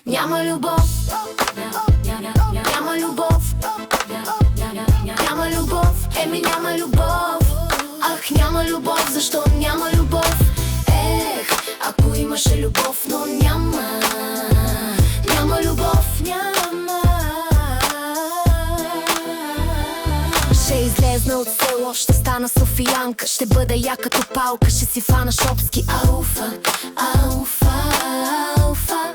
Няма любов, няма любов, няма любов, няма любов. Ах, няма любов, защо няма любов? Ех, ако имаше любов, но няма. Няма любов, няма. Ще излезна от село, ще стана софиянка. Ще бъда я като палка, ще си фана шопски ауфа, ауфа, ауфа,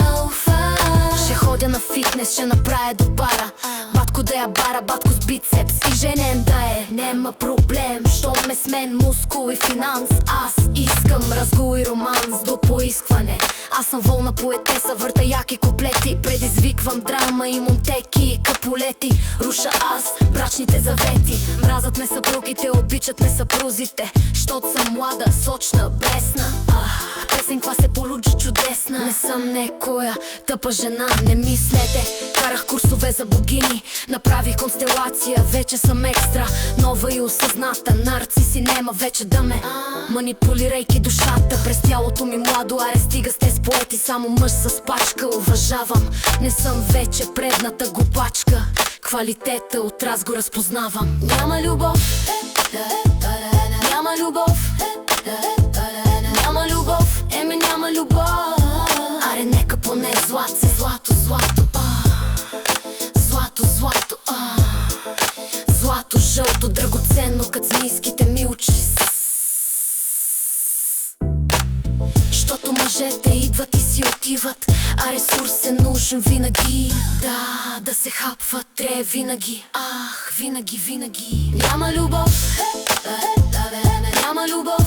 ауфа. Ще ходя на фитнес, ще направя до бара. Батко да я бара, батко с бицепс и женен да е. Нема проблем, що ме с мен мускул и финанс. Аз искам разгул и романс до поискване. Аз съм волна поетеса, върта яки куплети. Предизвиквам драма и монтеки и каполети. Руша аз брачните завети. Мразят ме съпругите, обичат ме съпрузите. Щото съм млада, сочна, блесна. Песенква се получи чудесна. Не съм некоя тъпа жена, не мислете. Карах курсове за богини, направих констелация, вече съм екстра. Нова и осъзната, нарциси нема вече да ме манипулирайки душата. През тялото ми младо, аре стига сте с поети. Само мъж с пачка уважавам. Не съм вече предната глупачка. Квалитета от раз го разпознавам. Няма любов, няма любов, няма любов, няма любов. Аре нека поне злато, злато, злато, злато, злато, злато, жълто, драгоценно, кът змийските ми очи. Щото мъжете идват и си отиват, а ресурс е нужен винаги. Да се хапва трябва винаги. Ах, винаги, винаги. Няма любов, няма любов.